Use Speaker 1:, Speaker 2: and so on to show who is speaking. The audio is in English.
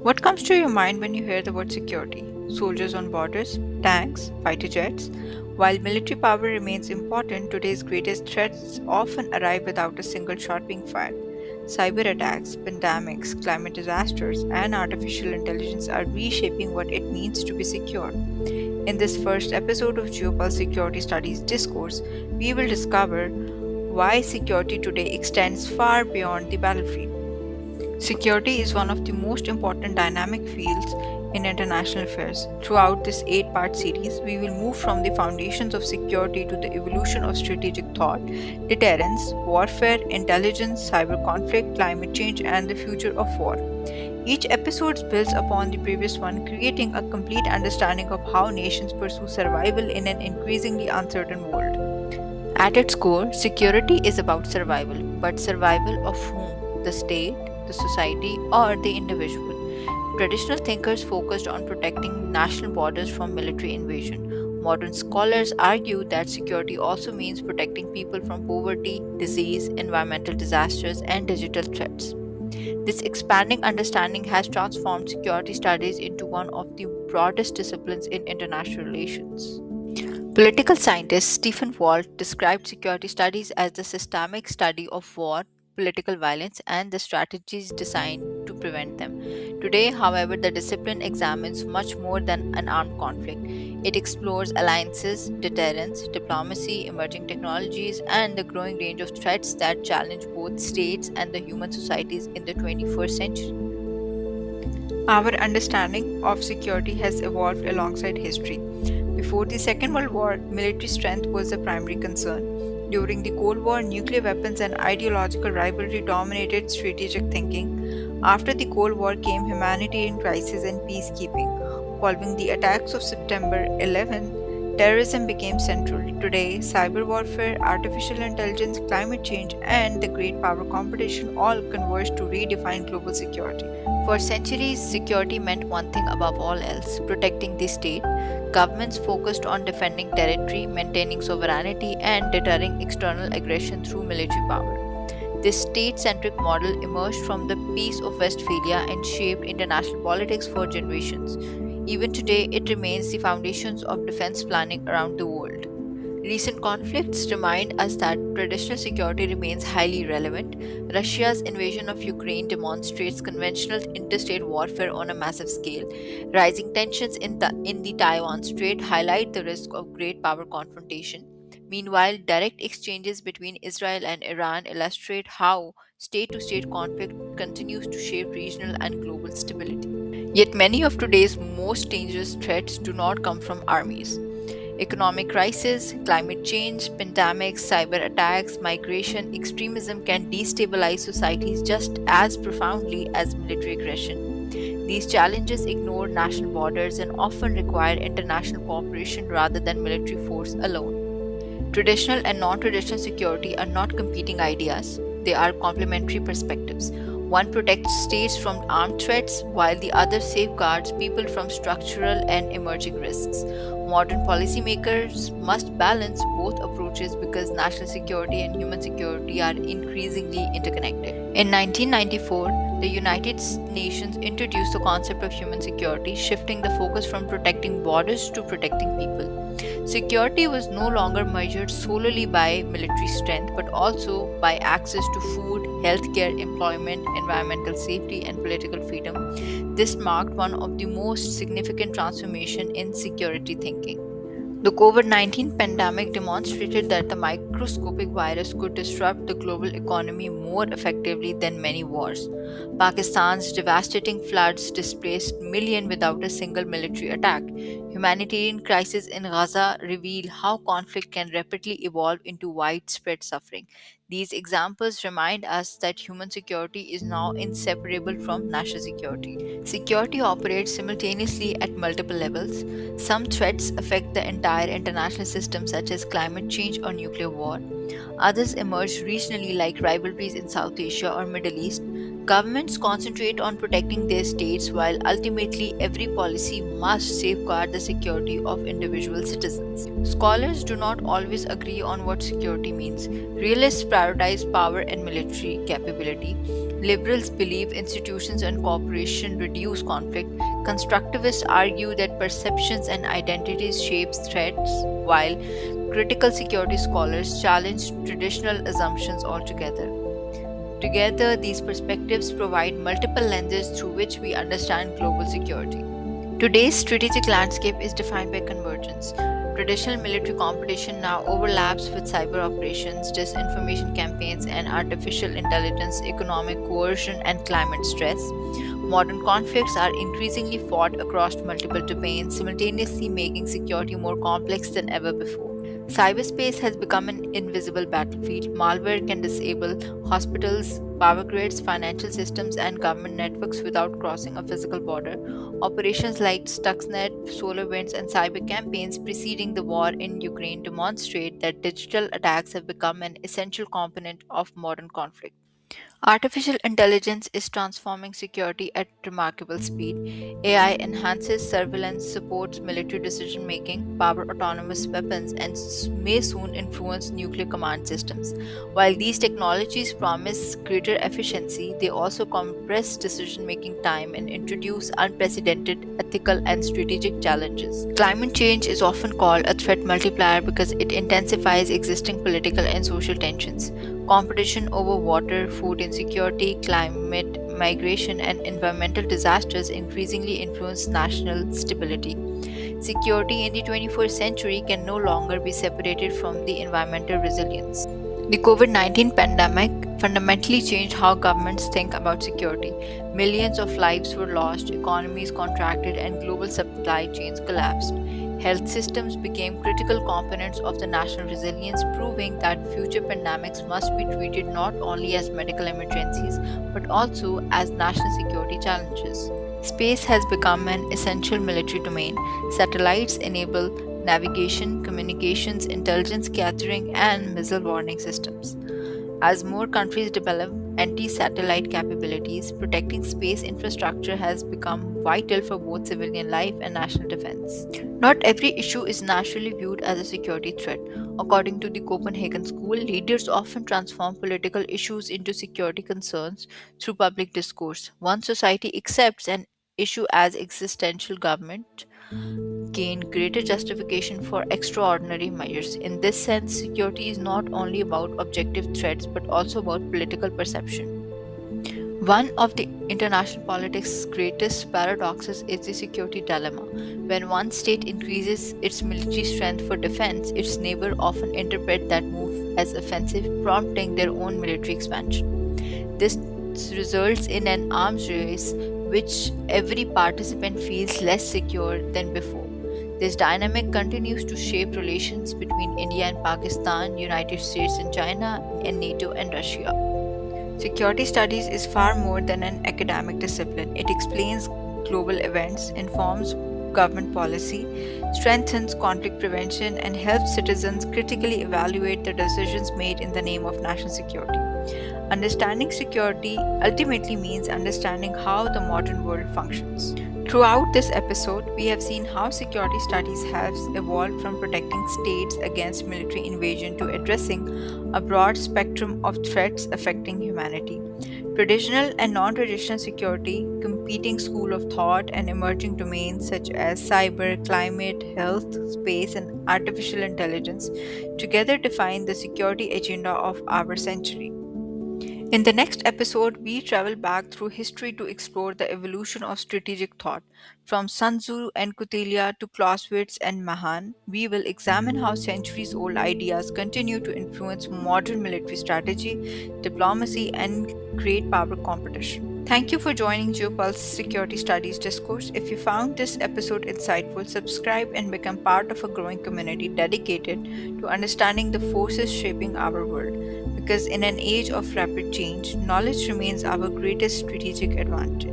Speaker 1: What comes to your mind when you hear the word security? Soldiers on borders, tanks, fighter jets? While military power remains important, today's greatest threats often arrive without a single shot being fired. Cyber attacks, pandemics, climate disasters, and artificial intelligence are reshaping what it means to be secure. In this first episode of Geopulse Security Studies Discourse, we will discover why security today extends far beyond the battlefield. Security is one of the most important dynamic fields in international affairs. Throughout this 8 part series, we will move from the foundations of security to the evolution of strategic thought, deterrence, warfare, intelligence, cyber conflict, climate change, and the future of war. Each episode builds upon the previous one, creating a complete understanding of how nations pursue survival in an increasingly uncertain world. At its core, security is about survival, but survival of whom? The state, the society, or the individual. Traditional thinkers focused on protecting national borders from military invasion. Modern scholars argue that security also means protecting people from poverty, disease, environmental disasters, and digital threats. This expanding understanding has transformed security studies into one of the broadest disciplines in international relations. Political scientist Stephen Walt described security studies as the systemic study of war, political violence, and the strategies designed to prevent them. Today, however, the discipline examines much more than an armed conflict. It explores alliances, deterrence, diplomacy, emerging technologies, and the growing range of threats that challenge both states and the human societies in the 21st century. Our understanding of security has evolved alongside history. Before the Second World War, military strength was the primary concern. During the Cold War, nuclear weapons and ideological rivalry dominated strategic thinking. After the Cold War came humanitarian crisis and peacekeeping. Following the attacks of September 11, terrorism became central. Today, cyber warfare, artificial intelligence, climate change, and the great power competition all converge to redefine global security. For centuries, security meant one thing above all else: protecting the state. Governments focused on defending territory, maintaining sovereignty, and deterring external aggression through military power. This state centric model emerged from the Peace of Westphalia and shaped international politics for generations. Even today, it remains the foundations of defense planning around the world. Recent conflicts remind us that traditional security remains highly relevant. Russia's invasion of Ukraine demonstrates conventional interstate warfare on a massive scale. Rising tensions in the Taiwan Strait highlight the risk of great power confrontation. Meanwhile, direct exchanges between Israel and Iran illustrate how state to state conflict continues to shape regional and global stability. Yet, many of today's most dangerous threats do not come from armies. Economic crisis, climate change, pandemics, cyber attacks, migration, extremism can destabilize societies just as profoundly as military aggression. These challenges ignore national borders and often require international cooperation rather than military force alone. Traditional and non traditional security are not competing ideas, they are complementary perspectives. One protects states from armed threats, while the other safeguards people from structural and emerging risks. Modern policymakers must balance both approaches because national security and human security are increasingly interconnected. In 1994, the United Nations introduced the concept of human security, shifting the focus from protecting borders to protecting people. Security was no longer measured solely by military strength but also by access to food, healthcare, employment, environmental safety, and political freedom. This marked one of the most significant transformation in security thinking. The COVID 19 pandemic demonstrated that the microscopic virus could disrupt the global economy more effectively than many wars. Pakistan's devastating floods displaced millions without a single military attack. Humanitarian crises in Gaza reveal how conflict can rapidly evolve into widespread suffering. These examples remind us that human security is now inseparable from national security. Security operates simultaneously at multiple levels. Some threats affect the entire international system, such as climate change or nuclear war. Others emerge regionally, like rivalries in South Asia or Middle East. Governments concentrate on protecting their states while ultimately every policy must safeguard the security of individual citizens. Scholars do not always agree on what security means. Realists prioritize power and military capability. Liberals believe institutions and cooperation reduce conflict. Constructivists argue that perceptions and identities shape threats, while critical security scholars challenge traditional assumptions altogether. Together, these perspectives provide multiple lenses through which we understand global security. Today's strategic landscape is defined by convergence. Traditional military competition now overlaps with cyber operations, disinformation campaigns, and artificial intelligence, economic coercion, and climate stress. Modern conflicts are increasingly fought across multiple domains, simultaneously making security more complex than ever before. Cyberspace has become an invisible battlefield. Malware can disable hospitals, power grids, financial systems, and government networks without crossing a physical border. Operations like Stuxnet, SolarWinds, and cyber campaigns preceding the war in Ukraine demonstrate that digital attacks have become an essential component of modern conflict. Artificial intelligence is transforming security at remarkable speed. AI enhances surveillance, supports military decision making, power autonomous weapons, and may soon influence nuclear command systems. While these technologies promise greater efficiency, they also compress decision making time and introduce unprecedented ethical and strategic challenges. Climate change is often called a threat multiplier because it intensifies existing political and social tensions. Competition over water, food insecurity, climate migration, and environmental disasters increasingly influence national stability. Security in the 21st century can no longer be separated from the environmental resilience. The COVID 19 pandemic fundamentally changed how governments think about security. Millions of lives were lost, economies contracted, and global supply chains collapsed. Health systems became critical components of the national resilience, proving that future pandemics must be treated not only as medical emergencies but also as national security challenges. Space has become an essential military domain. Satellites enable navigation, communications, intelligence gathering, and missile warning systems. As more countries develop anti satellite capabilities, protecting space infrastructure has become vital for both civilian life and national defense. Not every issue is naturally viewed as a security threat. According to the Copenhagen School, leaders often transform political issues into security concerns through public discourse. Once society accepts an issue as existential, government gain greater justification for extraordinary measures. In this sense, security is not only about objective threats but also about political perception. One of the international politics' greatest paradoxes is the security dilemma. When one state increases its military strength for defense, its neighbor often interpret that move as offensive, prompting their own military expansion. This results in an arms race which every participant feels less secure than before. This dynamic continues to shape relations between India and Pakistan, United States and China, and NATO and Russia. Security studies is far more than an academic discipline. It explains global events, informs government policy, strengthens conflict prevention, and helps citizens critically evaluate the decisions made in the name of national security. Understanding security ultimately means understanding how the modern world functions. Throughout this episode, we have seen how security studies have evolved from protecting states against military invasion to addressing a broad spectrum of threats affecting humanity. Traditional and non traditional security, competing school of thought, and emerging domains such as cyber, climate, health, space, and artificial intelligence together define the security agenda of our century. In the next episode, we travel back through history to explore the evolution of strategic thought. From Sun Tzu and Kautilya to Clausewitz and Mahan, we will examine how centuries old ideas continue to influence modern military strategy, diplomacy, and great power competition. Thank you for joining GeoPulse Security Studies Discourse. If you found this episode insightful, subscribe and become part of a growing community dedicated to understanding the forces shaping our world. Because in an age of rapid change, knowledge remains our greatest strategic advantage.